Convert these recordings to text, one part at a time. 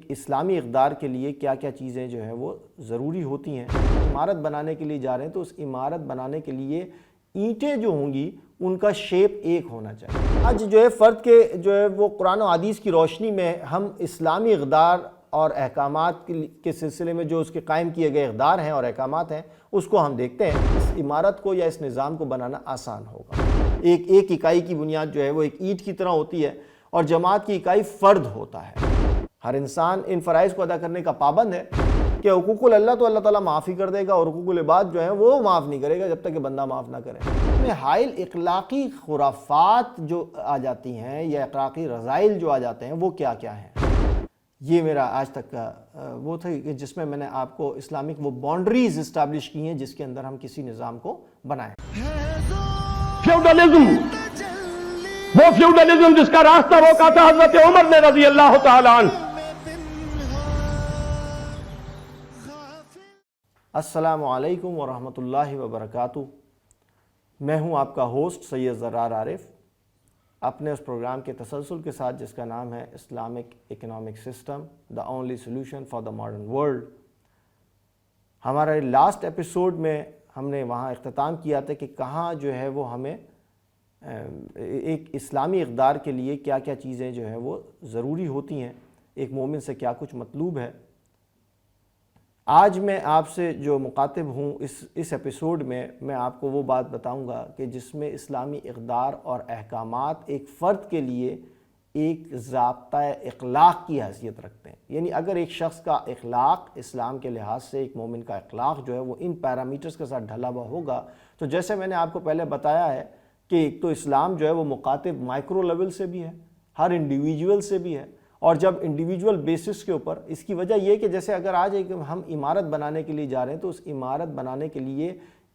اسلامی اقدار کے لیے کیا کیا چیزیں جو ہیں وہ ضروری ہوتی ہیں۔ عمارت بنانے کے لیے جا رہے ہیں تو اس عمارت بنانے کے لیے اینٹیں جو ہوں گی ان کا شیپ ایک ہونا چاہیے۔ آج جو ہے فرد کے جو ہے وہ قرآن و حدیث کی روشنی میں ہم اسلامی اقدار اور احکامات کے سلسلے میں جو اس کے قائم کیے گئے اقدار ہیں اور احکامات ہیں اس کو ہم دیکھتے ہیں۔ اس عمارت کو یا اس نظام کو بنانا آسان ہوگا۔ ایک اکائی کی بنیاد جو ہے وہ ایک اینٹ کی طرح ہوتی ہے اور جماعت کی اکائی فرد ہوتا ہے۔ ہر انسان ان فرائض کو ادا کرنے کا پابند ہے کہ حقوق اللہ تو اللہ تعالیٰ معافی کر دے گا اور حقوق العباد جو ہیں وہ معاف نہیں کرے گا جب تک کہ بندہ معاف نہ کرے۔ میں حائل اخلاقی خرافات جو آ جاتی ہیں یا اخلاقی رذائل جو آ جاتے ہیں وہ کیا کیا ہیں، یہ میرا آج تک کا وہ تھا کہ جس میں نے آپ کو اسلامک وہ باؤنڈریز اسٹیبلش کی ہیں جس کے اندر ہم کسی نظام کو بنائیں۔ فیوڈلزم، وہ فیوڈلزم جس کا راستہ روکا تھا حضرت عمر نے رضی اللہ تعالیٰ عنہ۔ السلام علیکم ورحمۃ اللہ وبرکاتہ۔ میں ہوں آپ کا ہوسٹ سید زرار عارف، اپنے اس پروگرام کے تسلسل کے ساتھ جس کا نام ہے Islamic economic system the only solution for the modern world. ہمارے لاسٹ ایپیسوڈ میں ہم نے وہاں اختتام کیا تھا کہ کہاں جو ہے وہ ہمیں ایک اسلامی اقدار کے لیے کیا کیا چیزیں جو ہیں وہ ضروری ہوتی ہیں، ایک مومن سے کیا کچھ مطلوب ہے۔ آج میں آپ سے جو مخاطب ہوں اس ایپیسوڈ میں آپ کو وہ بات بتاؤں گا کہ جس میں اسلامی اقدار اور احکامات ایک فرد کے لیے ایک ضابطہ اخلاق کی حیثیت رکھتے ہیں۔ یعنی اگر ایک شخص کا اخلاق اسلام کے لحاظ سے ایک مومن کا اخلاق جو ہے وہ ان پیرامیٹرز کے ساتھ ڈھلا ہوا ہوگا تو جیسے میں نے آپ کو پہلے بتایا ہے کہ ایک تو اسلام جو ہے وہ مخاطب مائکرو لیول سے بھی ہے، ہر انڈیویجول سے بھی ہے، اور جب انڈیویجول بیسس کے اوپر، اس کی وجہ یہ کہ جیسے اگر آج ہم عمارت بنانے کے لیے جا رہے ہیں تو اس عمارت بنانے کے لیے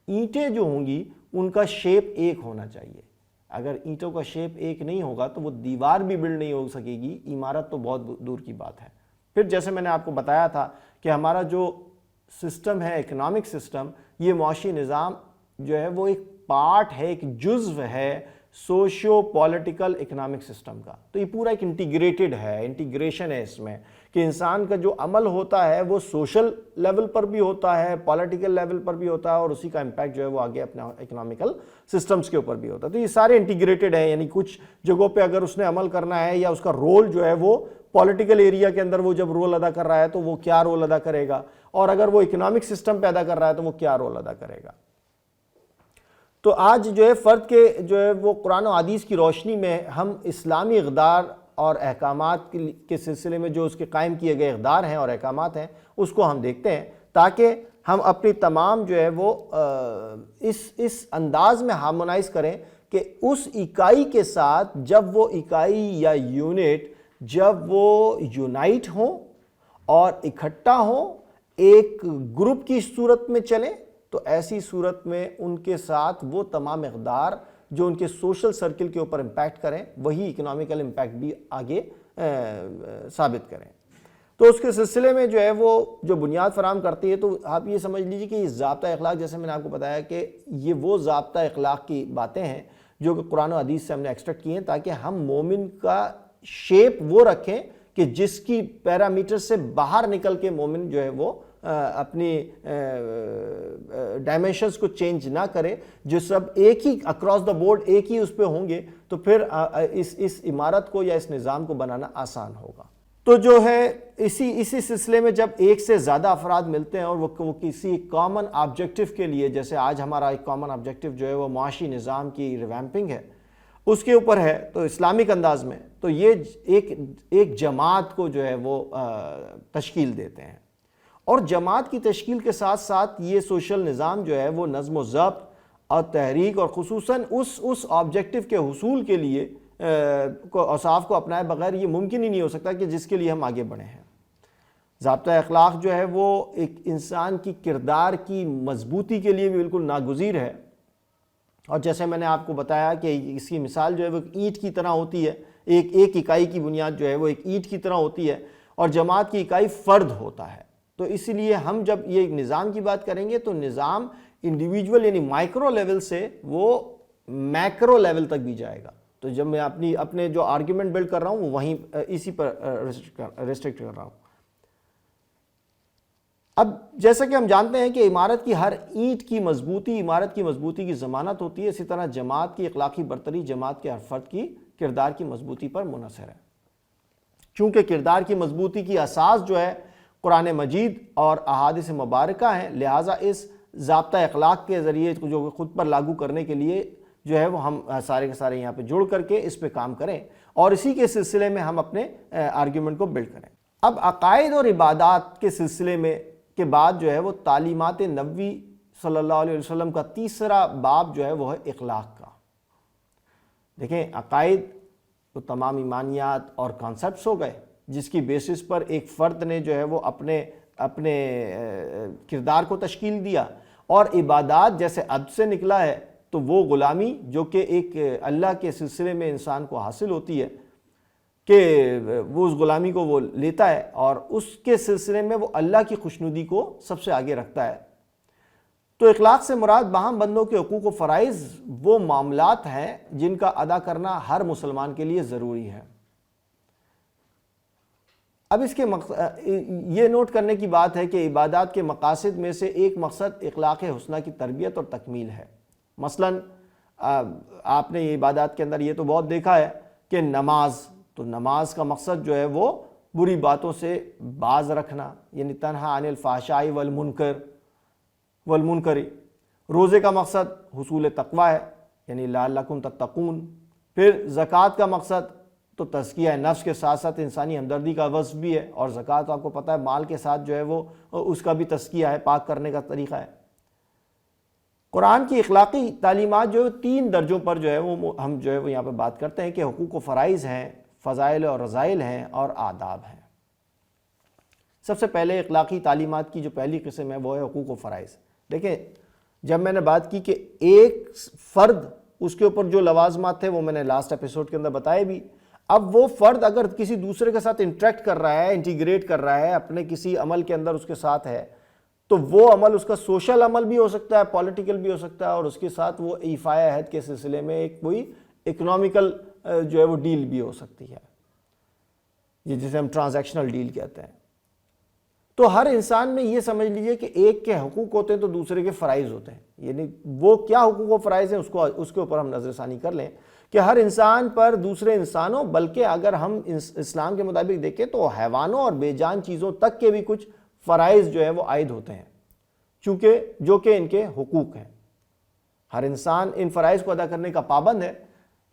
اینٹیں جو ہوں گی ان کا شیپ ایک ہونا چاہیے۔ اگر اینٹوں کا شیپ ایک نہیں ہوگا تو وہ دیوار بھی بلڈ نہیں ہو سکے گی، عمارت تو بہت دور کی بات ہے۔ پھر جیسے میں نے آپ کو بتایا تھا کہ ہمارا جو سسٹم ہے اکنامک سسٹم، یہ معاشی نظام جو ہے وہ ایک پارٹ ہے، ایک جزو ہے سوشیو پولیٹیکل اکنامک سسٹم کا۔ تو یہ پورا ایک انٹیگریٹڈ ہے، انٹیگریشن ہے اس میں کہ انسان کا جو عمل ہوتا ہے وہ سوشل لیول پر بھی ہوتا ہے، پولیٹیکل لیول پر بھی ہوتا ہے، اور اسی کا امپیکٹ جو ہے وہ آگے اپنا اکنامیکل سسٹمز کے اوپر بھی ہوتا ہے۔ تو یہ سارے انٹیگریٹڈ ہیں، یعنی کچھ جگہوں پہ اگر اس نے عمل کرنا ہے یا اس کا رول جو ہے وہ پولیٹیکل ایریا کے اندر وہ جب رول ادا کر رہا ہے تو وہ کیا رول ادا کرے گا، اور اگر وہ اکنامک سسٹم پہ ادا کر رہا ہے تو وہ کیا رول ادا کرے گا۔ تو آج جو ہے فرد کے جو ہے وہ قرآن و حدیث کی روشنی میں ہم اسلامی اقدار اور احکامات کے سلسلے میں جو اس کے قائم کیے گئے اقدار ہیں اور احکامات ہیں اس کو ہم دیکھتے ہیں تاکہ ہم اپنی تمام جو ہے وہ اس انداز میں ہارمونائز کریں کہ اس اکائی کے ساتھ جب وہ اکائی یا یونٹ جب وہ یونائٹ ہوں اور اکٹھا ہوں، ایک گروپ کی صورت میں چلیں، تو ایسی صورت میں ان کے ساتھ وہ تمام اقدار جو ان کے سوشل سرکل کے اوپر امپیکٹ کریں وہی اکنامیکل امپیکٹ بھی آگے ثابت کریں۔ تو اس کے سلسلے میں جو ہے وہ جو بنیاد فراہم کرتی ہے، تو آپ یہ سمجھ لیجیے کہ یہ ضابطہ اخلاق، جیسے میں نے آپ کو بتایا کہ یہ وہ ضابطہ اخلاق کی باتیں ہیں جو کہ قرآن و حدیث سے ہم نے ایکسٹریکٹ کی ہیں تاکہ ہم مومن کا شیپ وہ رکھیں کہ جس کی پیرامیٹر سے باہر نکل کے مومن جو ہے وہ اپنی ڈائمینشنز کو چینج نہ کرے، جو سب ایک ہی اکراس دا بورڈ ایک ہی اس پہ ہوں گے تو پھر اس عمارت کو یا اس نظام کو بنانا آسان ہوگا۔ تو جو ہے اسی سلسلے میں جب ایک سے زیادہ افراد ملتے ہیں اور وہ کسی کامن آبجیکٹو کے لیے، جیسے آج ہمارا ایک کامن آبجیکٹو جو ہے وہ معاشی نظام کی ریویمپنگ ہے، اس کے اوپر ہے تو اسلامک انداز میں، تو یہ ایک جماعت کو جو ہے وہ تشکیل دیتے ہیں، اور جماعت کی تشکیل کے ساتھ ساتھ یہ سوشل نظام جو ہے وہ نظم و ضبط اور تحریک اور خصوصاً اس آبجیکٹو کے حصول کے لیے اوصاف کو اپنائے بغیر یہ ممکن ہی نہیں ہو سکتا کہ جس کے لیے ہم آگے بڑھے ہیں۔ ضابطہ اخلاق جو ہے وہ ایک انسان کی کردار کی مضبوطی کے لیے بھی بالکل ناگزیر ہے، اور جیسے میں نے آپ کو بتایا کہ اس کی مثال جو ہے وہ اینٹ کی طرح ہوتی ہے، ایک اکائی کی بنیاد جو ہے وہ ایک اینٹ کی طرح ہوتی ہے، اور جماعت کی اکائی فرد ہوتا ہے۔ تو اس لیے ہم جب یہ نظام کی بات کریں گے تو نظام انڈیویجول یعنی مائکرو لیول سے وہ میکرو لیول تک بھی جائے گا۔ تو جب میں اپنے جو آرگیومنٹ بلڈ کر رہا ہوں وہ وہیں اسی پر ریسٹرکٹ کر رہا ہوں اب جیسا کہ ہم جانتے ہیں کہ عمارت کی ہر اینٹ کی مضبوطی عمارت کی مضبوطی کی ضمانت ہوتی ہے، اسی طرح جماعت کی اخلاقی برتری جماعت کے ہر فرد کی کردار کی مضبوطی پر منحصر ہے۔ چونکہ کردار کی مضبوطی کی اساس جو ہے قرآن مجید اور احادیث مبارکہ ہیں، لہٰذا اس ضابطہ اخلاق کے ذریعے جو خود پر لاگو کرنے کے لیے جو ہے وہ ہم سارے کے سارے یہاں پہ جڑ کر کے اس پہ کام کریں اور اسی کے سلسلے میں ہم اپنے آرگیومنٹ کو بلڈ کریں۔ اب عقائد اور عبادات کے سلسلے میں کے بعد جو ہے وہ تعلیمات نبوی صلی اللہ علیہ وسلم کا تیسرا باب جو ہے وہ ہے اخلاق کا۔ دیکھیں، عقائد تو تمام ایمانیات اور کانسیپٹس ہو گئے جس کی بیسس پر ایک فرد نے جو ہے وہ اپنے کردار کو تشکیل دیا، اور عبادات جیسے عبد سے نکلا ہے تو وہ غلامی جو کہ ایک اللہ کے سلسلے میں انسان کو حاصل ہوتی ہے کہ وہ اس غلامی کو وہ لیتا ہے اور اس کے سلسلے میں وہ اللہ کی خوشنودی کو سب سے آگے رکھتا ہے۔ تو اخلاق سے مراد باہم بندوں کے حقوق و فرائض وہ معاملات ہیں جن کا ادا کرنا ہر مسلمان کے لیے ضروری ہے۔ اب اس کے یہ نوٹ کرنے کی بات ہے کہ عبادات کے مقاصد میں سے ایک مقصد اخلاق حسنہ کی تربیت اور تکمیل ہے۔ مثلاً آپ نے یہ عبادات کے اندر یہ تو بہت دیکھا ہے کہ نماز کا مقصد جو ہے وہ بری باتوں سے باز رکھنا، یعنی تنہا عن الفحشاء والمنکر۔ روزے کا مقصد حصول تقوی ہے، یعنی لعلکم تتقون۔ پھر زکوٰۃ کا مقصد تو تزکیہ نفس کے ساتھ ساتھ انسانی ہمدردی کا وصف بھی ہے، اور زکوٰۃ آپ کو پتہ ہے مال کے ساتھ جو ہے وہ اس کا بھی تزکیہ ہے، پاک کرنے کا طریقہ ہے۔ قرآن کی اخلاقی تعلیمات جو 3 درجوں پر جو ہے وہ ہم جو ہے وہ یہاں پہ بات کرتے ہیں کہ حقوق و فرائض ہیں، فضائل اور رذائل ہیں، اور آداب ہیں۔ سب سے پہلے اخلاقی تعلیمات کی جو پہلی قسم ہے وہ ہے حقوق و فرائض۔ دیکھیں، جب میں نے بات کی کہ ایک فرد اس کے اوپر جو لوازمات تھے وہ میں نے لاسٹ ایپیسوڈ کے اندر بتائے بھی، اب وہ فرد اگر کسی دوسرے کے ساتھ انٹریکٹ کر رہا ہے، انٹیگریٹ کر رہا ہے، اپنے کسی عمل کے اندر اس کے ساتھ ہے، تو وہ عمل اس کا سوشل عمل بھی ہو سکتا ہے، پولیٹیکل بھی ہو سکتا ہے، اور اس کے ساتھ وہ ایفائے عہد کے سلسلے میں ایک کوئی اکنامیکل جو ہے وہ ڈیل بھی ہو سکتی ہے، یہ جسے ہم ٹرانزیکشنل ڈیل کہتے ہیں۔ تو ہر انسان میں یہ سمجھ لیجئے کہ ایک کے حقوق ہوتے ہیں تو دوسرے کے فرائض ہوتے ہیں، یعنی وہ کیا حقوق و فرائض ہیں اس کے اوپر ہم نظر ثانی کر لیں کہ ہر انسان پر دوسرے انسانوں، بلکہ اگر ہم اسلام کے مطابق دیکھیں تو حیوانوں اور بے جان چیزوں تک کے بھی کچھ فرائض جو ہے وہ عائد ہوتے ہیں، چونکہ جو کہ ان کے حقوق ہیں۔ ہر انسان ان فرائض کو ادا کرنے کا پابند ہے۔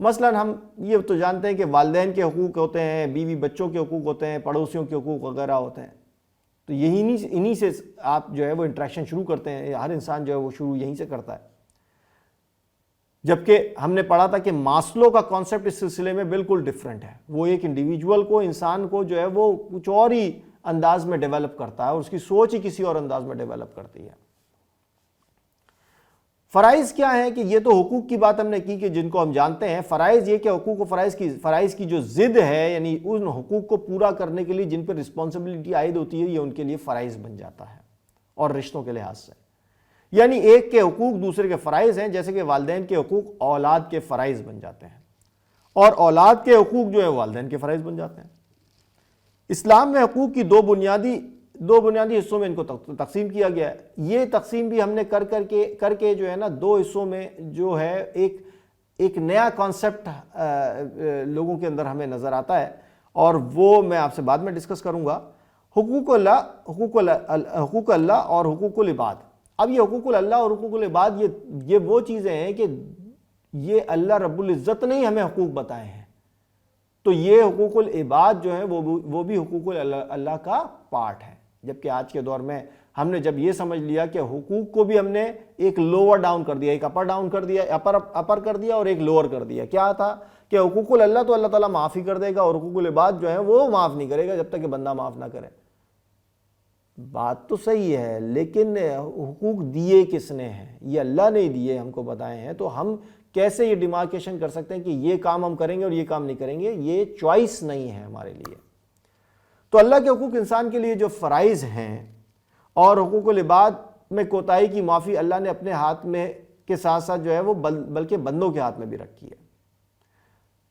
مثلا ہم یہ تو جانتے ہیں کہ والدین کے حقوق ہوتے ہیں، بیوی بچوں کے حقوق ہوتے ہیں، پڑوسیوں کے حقوق وغیرہ ہوتے ہیں، تو انہی سے آپ جو ہے وہ انٹریکشن شروع کرتے ہیں، ہر انسان جو ہے وہ شروع یہیں سے کرتا ہے۔ جبکہ ہم نے پڑھا تھا کہ ماسلو کا کانسیپٹ اس سلسلے میں بالکل ڈیفرنٹ ہے، وہ ایک انڈیویجول کو، انسان کو جو ہے وہ کچھ اور ہی انداز میں ڈیولپ کرتا ہے، اور اس کی سوچ ہی کسی اور انداز میں ڈیولپ کرتی ہے۔ فرائض کیا ہیں کہ یہ تو حقوق کی بات ہم نے کی کہ جن کو ہم جانتے ہیں۔ فرائض یہ کہ حقوق و فرائض کی جو ضد ہے، یعنی ان حقوق کو پورا کرنے کے لیے جن پر رسپانسبلٹی عائد ہوتی ہے، یہ ان کے لیے فرائض بن جاتا ہے، اور رشتوں کے لحاظ سے، یعنی ایک کے حقوق دوسرے کے فرائض ہیں، جیسے کہ والدین کے حقوق اولاد کے فرائض بن جاتے ہیں، اور اولاد کے حقوق جو ہے والدین کے فرائض بن جاتے ہیں۔ اسلام میں حقوق کی دو بنیادی حصوں میں ان کو تقسیم کیا گیا ہے۔ یہ تقسیم بھی ہم نے کر کے جو ہے نا 2 حصوں میں جو ہے ایک نیا کانسیپٹ لوگوں کے اندر ہمیں نظر آتا ہے، اور وہ میں آپ سے بعد میں ڈسکس کروں گا۔ حقوق اللہ اور حقوق العباد۔ اب یہ حقوق اللہ اور حقوق العباد یہ وہ چیزیں ہیں کہ یہ اللہ رب العزت نے ہی ہمیں حقوق بتائے ہیں، تو یہ حقوق العباد جو ہیں وہ بھی حقوق اللہ کا پارٹ ہے۔ جبکہ آج کے دور میں ہم نے جب یہ سمجھ لیا کہ حقوق کو بھی ہم نے ایک لوور ڈاؤن کر دیا، ایک اپر ڈاؤن کر دیا، اپر کر دیا اور ایک لوور کر دیا۔ کیا تھا کہ حقوق اللہ تو اللہ تعالیٰ معاف ہی کر دے گا، اور حقوق العباد جو ہیں وہ معاف نہیں کرے گا جب تک کہ بندہ معاف نہ کرے۔ بات تو صحیح ہے، لیکن حقوق دیے کس نے ہیں؟ یہ اللہ نے دیے، ہم کو بتائے ہیں، تو ہم کیسے یہ ڈیمارکیشن کر سکتے ہیں کہ یہ کام ہم کریں گے اور یہ کام نہیں کریں گے؟ یہ چوائس نہیں ہے ہمارے لیے۔ تو اللہ کے حقوق انسان کے لیے جو فرائض ہیں، اور حقوق العباد میں کوتاہی کی معافی اللہ نے اپنے ہاتھ میں کے ساتھ ساتھ جو ہے وہ بلکہ بندوں کے ہاتھ میں بھی رکھی ہے،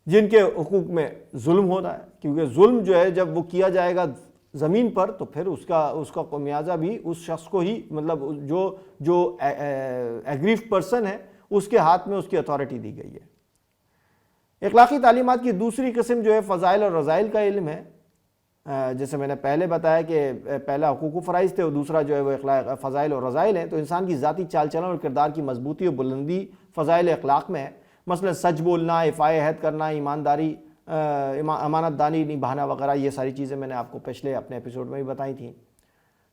جن کے حقوق میں ظلم ہوتا ہے، کیونکہ ظلم جو ہے جب وہ کیا جائے گا زمین پر تو پھر اس کا خمیازہ بھی اس شخص کو ہی مطلب جو ایگریوڈ پرسن ہے اس کے ہاتھ میں اس کی اتھارٹی دی گئی ہے۔ اخلاقی تعلیمات کی دوسری قسم جو ہے فضائل اور رذائل کا علم ہے۔ جیسے میں نے پہلے بتایا کہ پہلا حقوق و فرائض تھے اور دوسرا جو ہے وہ فضائل اور رذائل ہیں، تو انسان کی ذاتی چال چلن اور کردار کی مضبوطی اور بلندی فضائل اخلاق میں ہے۔ مثلا سچ بولنا، ایفائے عہد کرنا، ایمانداری، امانت داری نبھانا وغیرہ، یہ ساری چیزیں میں نے آپ کو پچھلے اپنے ایپیسوڈ میں بھی بتائی تھیں۔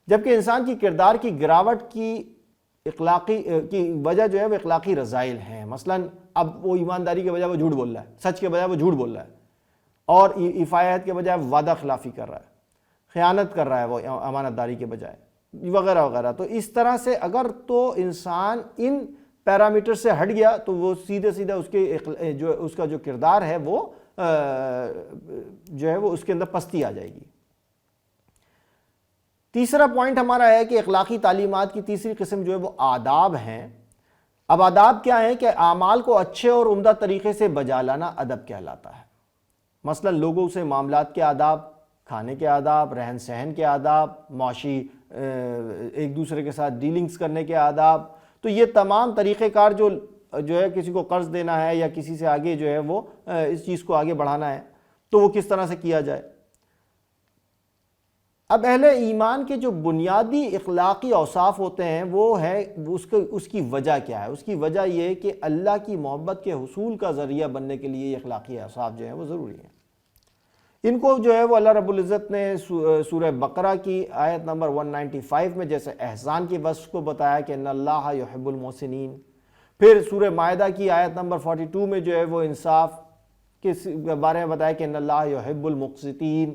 جبکہ انسان کی کردار کی گراوٹ کی وجہ جو ہے وہ اخلاقی رذائل ہیں۔ مثلا اب وہ ایمانداری کے بجائے وہ جھوٹ بول رہا ہے، سچ کے بجائے وہ جھوٹ بول رہا ہے، اور ایفائے عہد کے بجائے وعدہ خلافی کر رہا ہے، خیانت کر رہا ہے وہ امانت داری کے بجائے، وغیرہ وغیرہ۔ تو اس طرح سے اگر تو انسان ان پیرامیٹر سے ہٹ گیا تو وہ سیدھے اس کا جو کردار ہے وہ جو ہے وہ اس کے اندر پستی آ جائے گی۔ تیسرا پوائنٹ ہمارا ہے کہ اخلاقی تعلیمات کی تیسری قسم جو ہے وہ آداب ہیں۔ اب آداب کیا ہیں کہ اعمال کو اچھے اور عمدہ طریقے سے بجا لانا ادب کہلاتا ہے۔ مثلا لوگوں سے معاملات کے آداب، کھانے کے آداب، رہن سہن کے آداب، معاشی ایک دوسرے کے ساتھ ڈیلنگز کرنے کے آداب، تو یہ تمام طریقہ کار جو ہے کسی کو قرض دینا ہے یا کسی سے آگے جو ہے وہ اس چیز کو آگے بڑھانا ہے تو وہ کس طرح سے کیا جائے۔ اب اہل ایمان کے جو بنیادی اخلاقی اوصاف ہوتے ہیں وہ ہے اس کی وجہ کیا ہے؟ اس کی وجہ یہ کہ اللہ کی محبت کے حصول کا ذریعہ بننے کے لیے یہ اخلاقی اوصاف جو ہیں وہ ضروری ہیں۔ ان کو جو ہے وہ اللہ رب العزت نے سورہ بقرہ کی آیت نمبر 195 میں جیسے احسان کی وصف کو بتایا کہ ان اللہ یحب المحسنین، پھر سورہ مائدہ کی آیت نمبر 42 میں جو ہے وہ انصاف کے بارے میں بتایا کہ ان اللہ یحب المقسطین،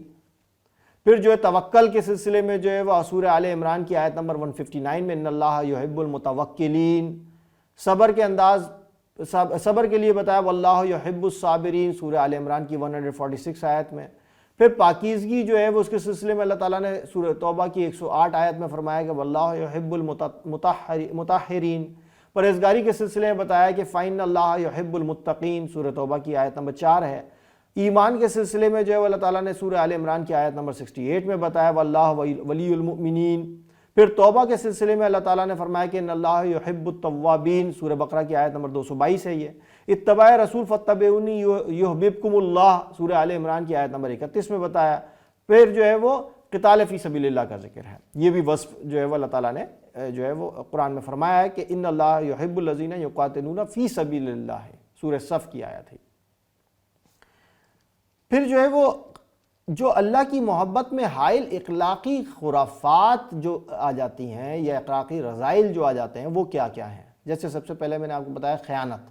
پھر جو ہے توکل کے سلسلے میں جو ہے وہ سورہ آل عمران کی آیت نمبر 159 میں ان اللہ یحب المتوکلین، صبر کے لیے بتایا واللہ یحب الصابرین سورہ آل عمران کی 146 آیت میں، پھر پاکیزگی جو ہے وہ اس کے سلسلے میں اللہ تعالیٰ نے سورہ توبہ کی 108 آیت میں فرمایا کہ واللہ یحب المطہرین، پرہیزگاری کے سلسلے میں بتایا کہ فإن اللہ یحب المتقین سورہ توبہ کی آیت نمبر 4 ہے۔ ایمان کے سلسلے میں جو ہے اللہ تعالیٰ نے سورہ آل عمران کی آیت نمبر 68 میں بتایا واللہ ولی المؤمنین، پھر توبہ کے سلسلے میں اللہ تعالیٰ نے فرمایا کہ ان اللہ یحب التوابین سورہ بقرہ کی آیت نمبر 222 ہے یہ۔ اتباع رسول فاتبعونی یحببکم اللہ سورہ آل عمران کی آیت نمبر 31 میں بتایا۔ پھر جو ہے وہ قتال فی سبیل اللہ کا ذکر ہے، یہ بھی وصف جو ہے وہ اللہ تعالیٰ نے جو ہے وہ قرآن میں فرمایا ہے کہ ان اللہ یحب الذین یقاتلون فی سبیل اللہ سورہ صف کی آیت ہے۔ پھر جو ہے وہ جو اللہ کی محبت میں حائل اخلاقی خرافات جو آ جاتی ہیں یا اخلاقی رذائل جو آ جاتے ہیں وہ کیا کیا ہیں؟ جیسے سب سے پہلے میں نے آپ کو بتایا خیانت۔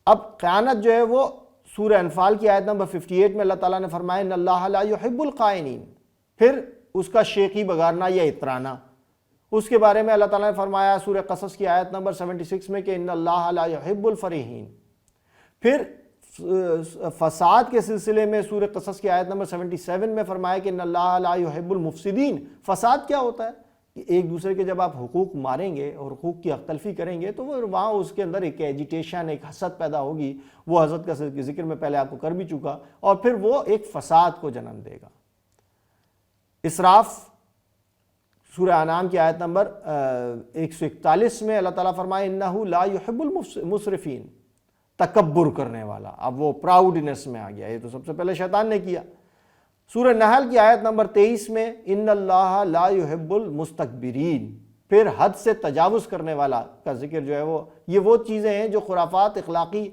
اب خیانت جو ہے وہ سورہ انفال کی آیت نمبر 58 میں اللہ تعالیٰ نے فرمایا ان اللہ لا یحب الخائنین، پھر اس کا شیخی بگارنا یا اترانا، اس کے بارے میں اللہ تعالیٰ نے فرمایا سورہ قصص کی آیت نمبر 76 میں کہ ان اللہ لا یحب الفریحین۔ پھر فساد کے سلسلے میں سورہ قصص کی آیت نمبر 77 میں فرمایا کہ ان اللہ لا یحب المفسدین۔ فساد کیا ہوتا ہے؟ کہ ایک دوسرے کے جب آپ حقوق ماریں گے اور حقوق کی حق تلفی کریں گے تو وہاں اس کے اندر ایک ایجیٹیشن، ایک حسد پیدا ہوگی، وہ حسد کا ذکر میں پہلے آپ کو کر بھی چکا، اور پھر وہ ایک فساد کو جنم دے گا۔ اسراف سورہ انعام کی آیت نمبر 141 میں اللہ تعالیٰ فرمائے انہ لا یحب المسرفین، تکبر کرنے والا۔ اب وہ پراؤڈنس میں آ گیا، یہ تو سب سے پہلے شیطان نے کیا۔ سورہ نحل کی آیت نمبر 23 میں ان اللہ لا یحب المستکبرین، پھر حد سے تجاوز کرنے والا کا ذکر جو ہے وہ چیزیں ہیں جو خرافات اخلاقی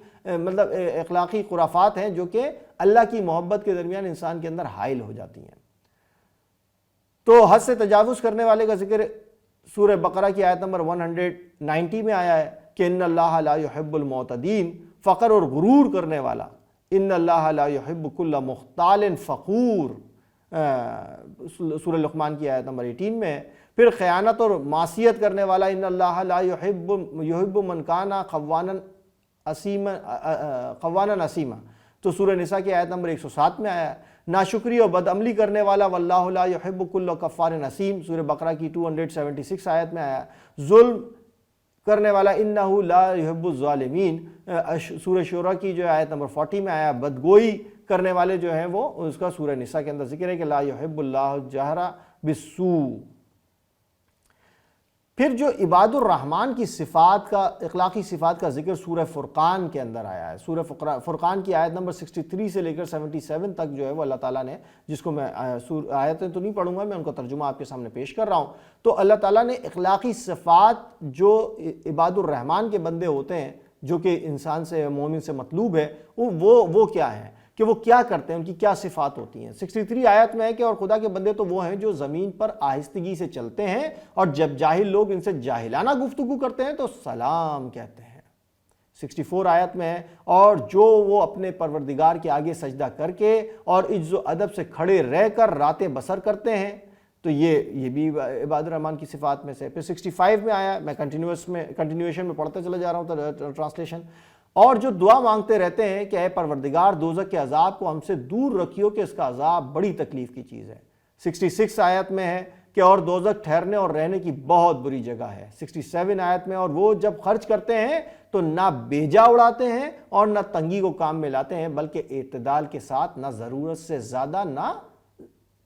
خرافات ہیں جو کہ اللہ کی محبت کے درمیان انسان کے اندر حائل ہو جاتی ہیں۔ تو حد سے تجاوز کرنے والے کا ذکر سورہ بقرہ کی آیت نمبر 190 میں آیا ہے کہ ان اللہ لا یحب المعتدین، فقر اور غرور کرنے والا، ان اللہ لا یحب کل مختال فخور سورہ لقمان کی آیت نمبر 18 میں۔ پھر خیانت اور معصیت کرنے والا ان اللہ لا یحب من کان خوانا اسیما تو سورہ نساء کی آیت نمبر 107 میں آیا ہے۔ ناشکری اور بدعملی کرنے والا واللہ لا یحب کل کفار اسیم سورہ بقرہ کی 276 آیت میں آیا ہے۔ ظلم کرنے والا انہو لا یحب الظالمین، سورہ شورى کی جو آیت نمبر 40 میں آیا بدگوئی کرنے والے جو ہیں وہ اس کا سورہ نساء کے اندر ذکر ہے کہ لا یحب اللہ الجہر بالسوء۔ پھر جو عباد الرحمن کی صفات کا، اخلاقی صفات کا ذکر سورہ فرقان کے اندر آیا ہے۔ سورہ فرقان کی آیت نمبر 63 سے لے کر 77 تک جو ہے وہ اللہ تعالیٰ نے، جس کو میں آیتیں تو نہیں پڑھوں گا، میں ان کا ترجمہ آپ کے سامنے پیش کر رہا ہوں، تو اللہ تعالیٰ نے اخلاقی صفات جو عباد الرحمن کے بندے ہوتے ہیں، جو کہ انسان سے، مومن سے مطلوب ہے، وہ کیا ہیں، کہ وہ کیا کرتے ہیں، ان کی کیا صفات ہوتی ہیں۔ 63 آیت میں ہے کہ اور خدا کے بندے تو وہ ہیں جو زمین پر آہستگی سے چلتے ہیں، اور جب جاہل لوگ ان سے جاہلانہ گفتگو کرتے ہیں تو سلام کہتے ہیں۔ 64 آیت میں ہے اور جو وہ اپنے پروردگار کے آگے سجدہ کر کے اور عجز و ادب سے کھڑے رہ کر راتیں بسر کرتے ہیں، تو یہ بھی عباد الرحمن کی صفات میں سے۔ پھر 65 میں آیا، میں کنٹینیویشن میں پڑھتے چلا جا رہا ہوں ٹرانسلیشن، اور جو دعا مانگتے رہتے ہیں کہ اے پروردگار دوزخ کے عذاب کو ہم سے دور رکھیو کہ اس کا عذاب بڑی تکلیف کی چیز ہے۔ 66 آیت میں ہے کہ اور دوزخ ٹھہرنے اور رہنے کی بہت بری جگہ ہے۔ 67 آیت میں اور وہ جب خرچ کرتے ہیں تو نہ بیجا اڑاتے ہیں اور نہ تنگی کو کام میں لاتے ہیں، بلکہ اعتدال کے ساتھ، نہ ضرورت سے زیادہ نہ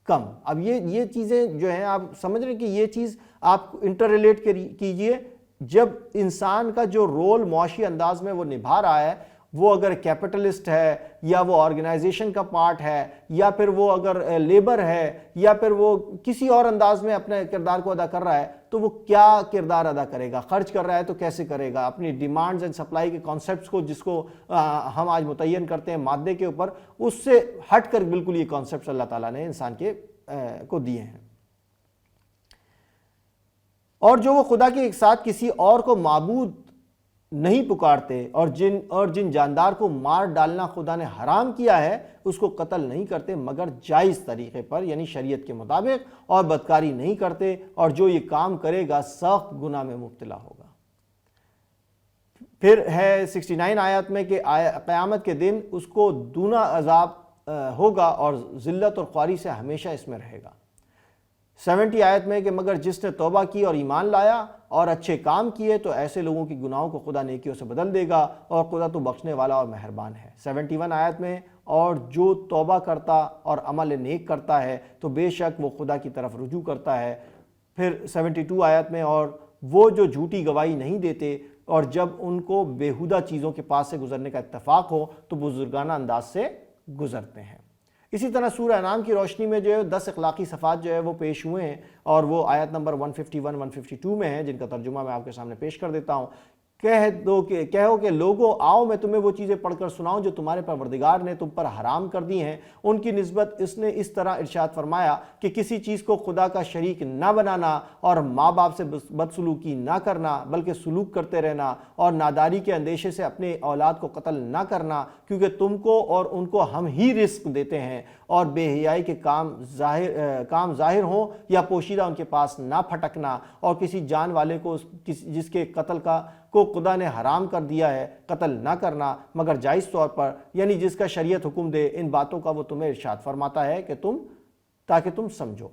کم۔ اب یہ چیزیں جو ہیں آپ سمجھ رہے ہیں کہ یہ چیز آپ انٹر ریلیٹ کیجئے، جب انسان کا جو رول معاشی انداز میں وہ نبھا رہا ہے، وہ اگر کیپٹلسٹ ہے، یا وہ آرگنائزیشن کا پارٹ ہے، یا پھر وہ اگر لیبر ہے، یا پھر وہ کسی اور انداز میں اپنے کردار کو ادا کر رہا ہے، تو وہ کیا کردار ادا کرے گا؟ خرچ کر رہا ہے تو کیسے کرے گا؟ اپنی ڈیمانڈز اینڈ سپلائی کے کانسیپٹس کو، جس کو ہم آج متعین کرتے ہیں مادے کے اوپر، اس سے ہٹ کر بالکل یہ کانسیپٹس اللہ تعالیٰ نے انسان کو دیے ہیں۔ اور جو وہ خدا کے ایک ساتھ کسی اور کو معبود نہیں پکارتے، اور جن جاندار کو مار ڈالنا خدا نے حرام کیا ہے اس کو قتل نہیں کرتے مگر جائز طریقے پر، یعنی شریعت کے مطابق، اور بدکاری نہیں کرتے، اور جو یہ کام کرے گا سخت گناہ میں مبتلا ہوگا۔ پھر ہے 69 آیت میں کہ قیامت کے دن اس کو دونا عذاب ہوگا اور ذلت اور خواری سے ہمیشہ اس میں رہے گا۔ 70 آیت میں کہ مگر جس نے توبہ کی اور ایمان لایا اور اچھے کام کیے تو ایسے لوگوں کی گناہوں کو خدا نیکیوں سے بدل دے گا، اور خدا تو بخشنے والا اور مہربان ہے۔ 71 آیت میں اور جو توبہ کرتا اور عمل نیک کرتا ہے تو بے شک وہ خدا کی طرف رجوع کرتا ہے۔ پھر 72 آیت میں اور وہ جو جھوٹی گواہی نہیں دیتے اور جب ان کو بیہودہ چیزوں کے پاس سے گزرنے کا اتفاق ہو تو بزرگانہ انداز سے گزرتے ہیں۔ اسی طرح سورہ انعام کی روشنی میں جو ہے 10 اخلاقی صفات جو ہے وہ پیش ہوئے ہیں، اور وہ آیت نمبر 151 152 میں ہیں، جن کا ترجمہ میں آپ کے سامنے پیش کر دیتا ہوں۔ کہو کہ لوگوں آؤ میں تمہیں وہ چیزیں پڑھ کر سناؤں جو تمہارے پروردگار نے تم پر حرام کر دی ہیں۔ ان کی نسبت اس نے اس طرح ارشاد فرمایا کہ کسی چیز کو خدا کا شریک نہ بنانا، اور ماں باپ سے بدسلوکی نہ کرنا بلکہ سلوک کرتے رہنا، اور ناداری کے اندیشے سے اپنے اولاد کو قتل نہ کرنا، کیونکہ تم کو اور ان کو ہم ہی رزق دیتے ہیں، اور بے حیائی کے کام ظاہر ہوں یا پوشیدہ ان کے پاس نہ پھٹکنا، اور کسی جان والے کو جس کے قتل کو خدا نے حرام کر دیا ہے قتل نہ کرنا مگر جائز طور پر، یعنی جس کا شریعت حکم دے۔ ان باتوں کا وہ تمہیں ارشاد فرماتا ہے کہ تاکہ تم سمجھو۔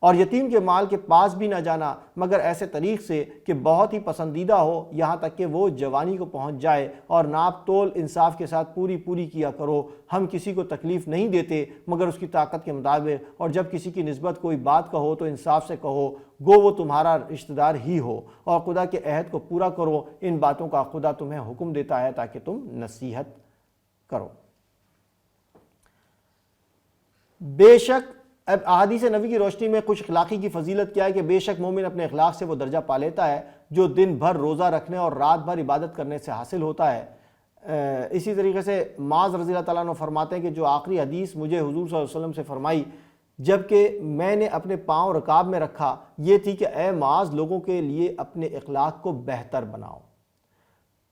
اور یتیم کے مال کے پاس بھی نہ جانا مگر ایسے طریق سے کہ بہت ہی پسندیدہ ہو، یہاں تک کہ وہ جوانی کو پہنچ جائے، اور ناپ تول انصاف کے ساتھ پوری کیا کرو۔ ہم کسی کو تکلیف نہیں دیتے مگر اس کی طاقت کے مطابق، اور جب کسی کی نسبت کوئی بات کہو تو انصاف سے کہو، گو وہ تمہارا رشتہ دار ہی ہو، اور خدا کے عہد کو پورا کرو۔ ان باتوں کا خدا تمہیں حکم دیتا ہے تاکہ تم نصیحت کرو۔ بے شک اب احادیث نبی کی روشنی میں کچھ اخلاقی کی فضیلت کیا ہے کہ بے شک مومن اپنے اخلاق سے وہ درجہ پا لیتا ہے جو دن بھر روزہ رکھنے اور رات بھر عبادت کرنے سے حاصل ہوتا ہے۔ اسی طریقے سے معاذ رضی اللہ تعالیٰ عنہ فرماتے ہیں کہ جو آخری حدیث مجھے حضور صلی اللہ علیہ وسلم سے فرمائی جبکہ میں نے اپنے پاؤں رکاب میں رکھا، یہ تھی کہ اے معاذ لوگوں کے لیے اپنے اخلاق کو بہتر بناؤ۔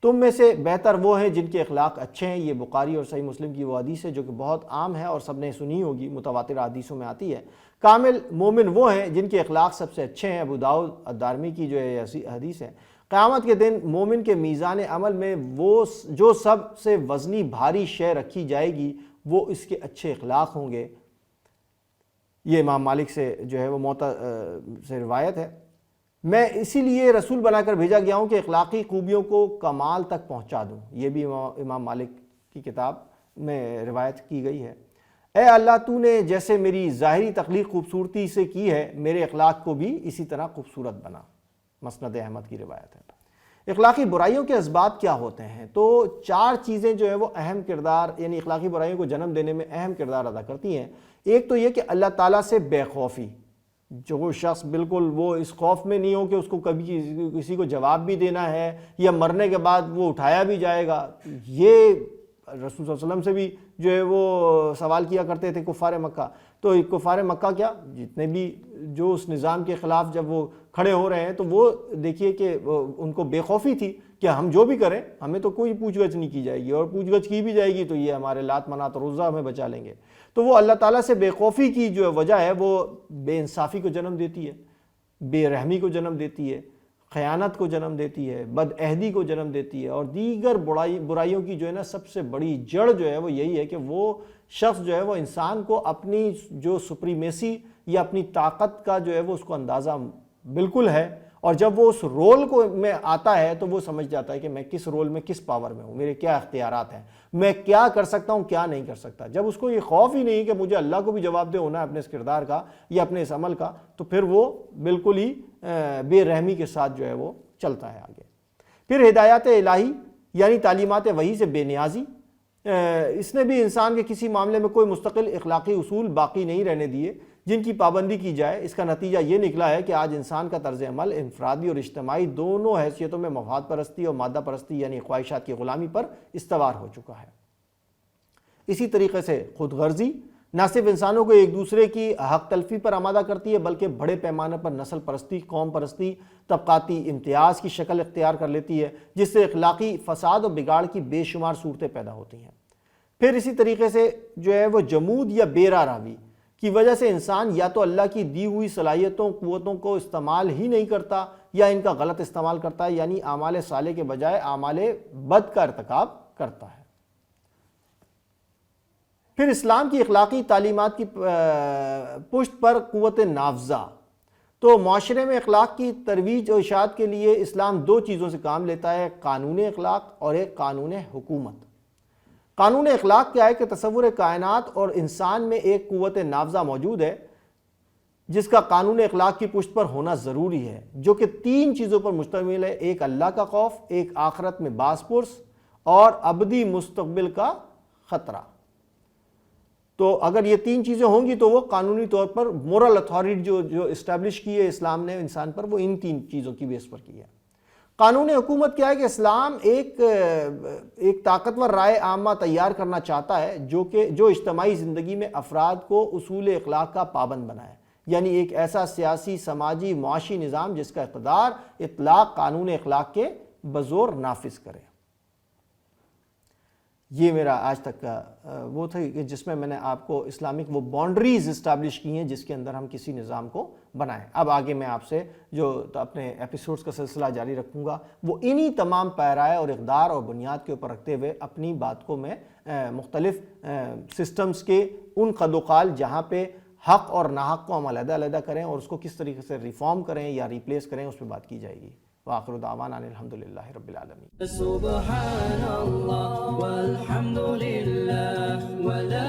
تم میں سے بہتر وہ ہیں جن کے اخلاق اچھے ہیں۔ یہ بخاری اور صحیح مسلم کی وہ حدیث ہے جو کہ بہت عام ہے اور سب نے سنی ہوگی، متواتر حدیثوں میں آتی ہے۔ کامل مومن وہ ہیں جن کے اخلاق سب سے اچھے ہیں۔ ابو داؤد الدارمی کی جو ہے حدیث ہے۔ قیامت کے دن مومن کے میزان عمل میں وہ جو سب سے وزنی بھاری شے رکھی جائے گی وہ اس کے اچھے اخلاق ہوں گے۔ یہ امام مالک سے جو ہے وہ موطا سے روایت ہے۔ میں اسی لیے رسول بنا کر بھیجا گیا ہوں کہ اخلاقی خوبیوں کو کمال تک پہنچا دوں. یہ بھی امام مالک کی کتاب میں روایت کی گئی ہے. اے اللہ تو نے جیسے میری ظاہری تخلیق خوبصورتی سے کی ہے میرے اخلاق کو بھی اسی طرح خوبصورت بنا. مسند احمد کی روایت ہے. اخلاقی برائیوں کے اسباب کیا ہوتے ہیں؟ تو 4 چیزیں جو ہے وہ اہم کردار یعنی اخلاقی برائیوں کو جنم دینے میں اہم کردار ادا کرتی ہیں. ایک تو یہ کہ اللہ تعالیٰ سے بے خوفی. جو شخص بالکل وہ اس خوف میں نہیں ہو کہ اس کو کبھی کسی کو جواب بھی دینا ہے یا مرنے کے بعد وہ اٹھایا بھی جائے گا. یہ رسول صلی اللہ علیہ وسلم سے بھی جو ہے وہ سوال کیا کرتے تھے کفار مکہ. تو کفار مکہ کیا جتنے بھی جو اس نظام کے خلاف جب وہ کھڑے ہو رہے ہیں تو وہ دیکھیے کہ ان کو بے خوفی تھی کہ ہم جو بھی کریں ہمیں تو کوئی پوچھ گچھ نہیں کی جائے گی, اور پوچھ گچھ کی بھی جائے گی تو یہ ہمارے لات منات اور عزیٰ ہمیں بچا لیں گے. تو وہ اللہ تعالیٰ سے بے خوفی کی جو وجہ ہے وہ بے انصافی کو جنم دیتی ہے, بے رحمی کو جنم دیتی ہے, خیانت کو جنم دیتی ہے, بد عہدی کو جنم دیتی ہے, اور دیگر برائیوں کی جو ہے نا سب سے بڑی جڑ جو ہے وہ یہی ہے کہ وہ شخص جو ہے وہ انسان کو اپنی جو سپریمیسی یا اپنی طاقت کا جو ہے وہ اس کو اندازہ بالکل ہے, اور جب وہ اس رول کو میں آتا ہے تو وہ سمجھ جاتا ہے کہ میں کس رول میں کس پاور میں ہوں, میرے کیا اختیارات ہیں, میں کیا کر سکتا ہوں کیا نہیں کر سکتا. جب اس کو یہ خوف ہی نہیں کہ مجھے اللہ کو بھی جواب دہ ہونا ہے اپنے اس کردار کا یا اپنے اس عمل کا, تو پھر وہ بالکل ہی بے رحمی کے ساتھ جو ہے وہ چلتا ہے آگے. پھر ہدایات الہی یعنی تعلیمات وحی سے بے نیازی. اس نے بھی انسان کے کسی معاملے میں کوئی مستقل اخلاقی اصول باقی نہیں رہنے دیے جن کی پابندی کی جائے. اس کا نتیجہ یہ نکلا ہے کہ آج انسان کا طرز عمل انفرادی اور اجتماعی دونوں حیثیتوں میں مفاد پرستی اور مادہ پرستی یعنی خواہشات کی غلامی پر استوار ہو چکا ہے. اسی طریقے سے خود غرضی نہ صرف انسانوں کو ایک دوسرے کی حق تلفی پر آمادہ کرتی ہے بلکہ بڑے پیمانے پر نسل پرستی, قوم پرستی, طبقاتی امتیاز کی شکل اختیار کر لیتی ہے جس سے اخلاقی فساد اور بگاڑ کی بے شمار صورتیں پیدا ہوتی ہیں. پھر اسی طریقے سے جو ہے وہ جمود یا بے راہی کی وجہ سے انسان یا تو اللہ کی دی ہوئی صلاحیتوں قوتوں کو استعمال ہی نہیں کرتا یا ان کا غلط استعمال کرتا ہے, یعنی اعمال صالح کے بجائے اعمال بد کا ارتکاب کرتا ہے. پھر اسلام کی اخلاقی تعلیمات کی پشت پر قوت نافذہ. تو معاشرے میں اخلاق کی ترویج و اشاعت کے لیے اسلام 2 چیزوں سے کام لیتا ہے, قانون اخلاق اور ایک قانون حکومت. قانون اخلاق کیا ہے کہ تصور کائنات اور انسان میں ایک قوت نافذہ موجود ہے جس کا قانون اخلاق کی پشت پر ہونا ضروری ہے, جو کہ 3 چیزوں پر مشتمل ہے. ایک اللہ کا خوف, ایک آخرت میں باز پرس, اور ابدی مستقبل کا خطرہ. تو اگر یہ 3 چیزیں ہوں گی تو وہ قانونی طور پر مورل اتھارٹی جو اسٹیبلش کی ہے اسلام نے انسان پر, وہ ان 3 چیزوں کی بیس پر کی ہے. قانون حکومت کیا ہے کہ اسلام ایک طاقتور رائے عامہ تیار کرنا چاہتا ہے جو اجتماعی زندگی میں افراد کو اصول اخلاق کا پابند بنائے, یعنی ایک ایسا سیاسی, سماجی, معاشی نظام جس کا اقتدار اطلاق قانون اخلاق کے بزور نافذ کرے. یہ میرا آج تک کا وہ تھا کہ جس میں نے آپ کو اسلامک وہ باؤنڈریز اسٹیبلش کی ہیں جس کے اندر ہم کسی نظام کو بنائیں. اب آگے میں آپ سے جو اپنے ایپیسوڈز کا سلسلہ جاری رکھوں گا وہ انہی تمام پیرائے اور اقدار اور بنیاد کے اوپر رکھتے ہوئے اپنی بات کو میں مختلف سسٹمز کے ان قد و قال جہاں پہ حق اور ناحق کو ہم علیحدہ علیحدہ کریں اور اس کو کس طریقے سے ریفارم کریں یا ریپلیس کریں, اس پہ بات کی جائے گی. وآخر دعوانا الحمدللہ رب العالمین. سبحان اللہ والحمد للہ ولا